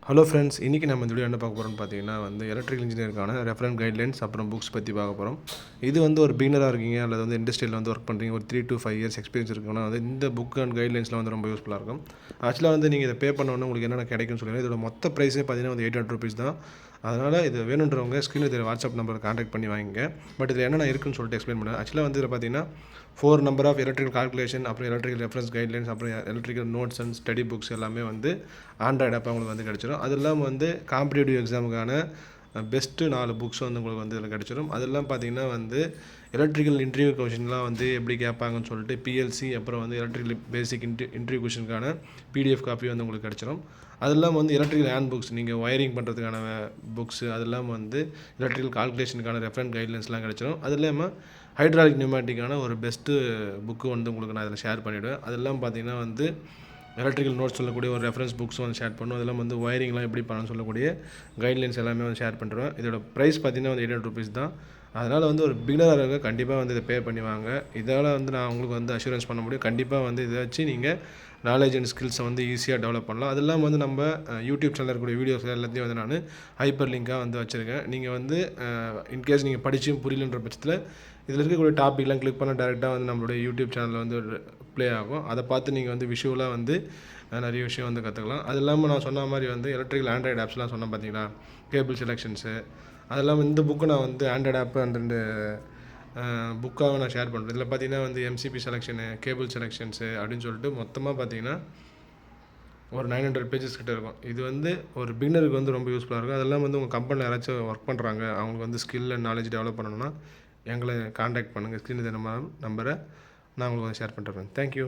Hello friends, இன்றைக்கி நம்ம இந்த வீடியோ என்ன பார்க்க போகிறோம்னு பார்த்தீங்கன்னா எலக்ட்ரிக்கல் இன்ஜினியருக்கான ரெஃபரன்ஸ் கைட்லைன்ஸ் அப்புறம் புக்ஸ் பற்றி பார்க்க போகிறோம். இது ஒரு பிகினராக இருக்கீங்க அல்லது இண்டஸ்ட்ரியில் ஒர்க் பண்ணுறீங்க, ஒரு 3 to 5 இயர்ஸ் எக்ஸ்பீரியன்ஸ் இருக்குன்னா இந்த புக் அண்ட் கைட்லைன்ஸ்லாம் ரொம்ப யூஸ்ஃபுல்லாக இருக்கும். ஆக்சுவலாக நீங்கள் இதை பே பண்ணோன்னே உங்களுக்கு என்னென்ன கிடைக்கும்னு சொல்லுங்கள். இதோட மொத்த ப்ரைஸே பார்த்தீங்கன்னா 800 rupees தான். அதனால் இது வேணுன்றவங்க ஸ்க்ரீனில் தெரிய வாட்ஸ்அப் நம்பருக்கு கான்டாக்ட் பண்ணி வாங்கிங்க. பட் இதில் என்னென்ன இருக்குன்னு சொல்லிட்டு எக்ஸ்பிளைன் பண்ணுவேன். ஆக்சுவலாக இதில் பார்த்தீங்கன்னா 4 நம்பர் ஆஃப் எலக்ட்ரிக்கல் கால்குலேஷன், அப்புறம் எலக்ட்ரிக்கல் ரெஃபரன்ஸ் கைட்லைன்ஸ், அப்புறம் electrical notes and study books எல்லாமே ஆண்ட்ராய்டு ஆப்பாக உங்களுக்கு கிடச்சிடும். அது இல்லாமல் காம்படிட்டிவ் எக்ஸாமுக்கான பெஸ்ட்டு 4 புக்ஸ் உங்களுக்கு இதில் கிடச்சிடும். அதெல்லாம் பார்த்தீங்கன்னா எலக்ட்ரிக்கல் இன்டர்வியூ கொஷின்லாம் எப்படி கேட்பாங்கன்னு சொல்லிட்டு பிஎல்சி, அப்புறம் எலக்ட்ரிக்கல் பேசிக் இன்டர்வியூ கொஷினுக்கான பிடிஎஃப் காப்பி உங்களுக்கு கிடச்சிடும். அதெல்லாம் எலக்ட்ரிக்கல் ஹேண்ட் புக்ஸ், நீங்கள் ஒயரிங் பண்ணுறதுக்கான புக்ஸு, அதெல்லாம் எலக்ட்ரிக்கல் கால்குலேஷனுக்கான ரெஃபரன்ஸ் கைட்லைன்ஸ்லாம் கிடச்சிடும். அது இல்லாமல் ஹைட்ராலிக் நியூமேட்டிக்கான ஒரு பெஸ்ட்டு புக்கு உங்களுக்கு நான் இதில் ஷேர் பண்ணிவிடுவேன். அதெல்லாம் பார்த்தீங்கன்னா எலக்ட்ரிக்கல் நோட்ஸ் சொல்லக்கூடிய ஒரு ரெஃபரன்ஸ் புக்ஸும் ஷேர் பண்ணுவோம். அதெல்லாம் ஒயரிங்லாம் எப்படி பண்ணணும்னு சொல்லக்கூடிய கைட்லைன்ஸ் எல்லாமே ஷேர் பண்ணுறேன். இதோட ப்ரைஸ் பார்த்தீங்கன்னா 800 rupees தான். அதனால் ஒரு பிகினராக இருக்க கண்டிப்பாக இதை பே பண்ணி வாங்க. இதால் நான் உங்களுக்கு அஷூரன்ஸ் பண்ண முடியும். கண்டிப்பாக இதை வச்சு நீங்கள் நாலேஜ் அண்ட் ஸ்கில்ஸை ஈஸியாக டெவலப் பண்ணலாம். அதெல்லாம் நம்ம யூடியூப் சேனலில் இருக்கக்கூடிய வீடியோஸ் எல்லாத்தையும் நான் ஹைப்பர் லிங்காக வச்சுருக்கேன். நீங்கள் இன்கேஸ் நீங்கள் படிச்சும் புரியலன்ற பட்சத்தில் இதில் இருக்கக்கூடிய டாப்பிக்லாம் கிளிக் பண்ண டேரெக்டாக நம்மளுடைய யூடியூப் சேனலில் ப்ளே ஆகும். அதை பார்த்து நீங்கள் விஷுவலாக நிறைய விஷயம் கற்றுக்கலாம். அது இல்லாமல் நான் சொன்ன மாதிரி எலக்ட்ரிக்கல் ஆண்ட்ராய்டு ஆப்ஸ்லாம் சொன்னேன் பார்த்தீங்களா, கேபிள் செலெக்ஷன்ஸு, அதெல்லாம் இந்த புக்கு நான் ஆண்ட்ராய்டு ஆப்பு அந்த புக்காக நான் ஷேர் பண்ணுறேன். இதில் பார்த்தீங்கன்னா எம்சிபி செலெக்ஷனு, கேபிள் செலெக்ஷன்ஸு அப்படின்னு சொல்லிட்டு மொத்தமாக பார்த்தீங்கன்னா ஒரு 900 pages கிட்ட இருக்கும். இது ஒரு பிகினருக்கு ரொம்ப யூஸ்ஃபுல்லாக இருக்கும். அதெல்லாம் உங்கள் கம்பெனியில் யாராச்சும் ஒர்க் பண்ணுறாங்க, அவங்களுக்கு ஸ்கில் அண்ட் நாலேஜ் டெவலப் பண்ணணும்னா எங்களை காண்டாக்ட் பண்ணுங்கள். ஸ்க்ரீனில் நம்ம நம்பரை நான் உங்களுக்கு ஷேர் பண்ணுறேன். தேங்க்யூ.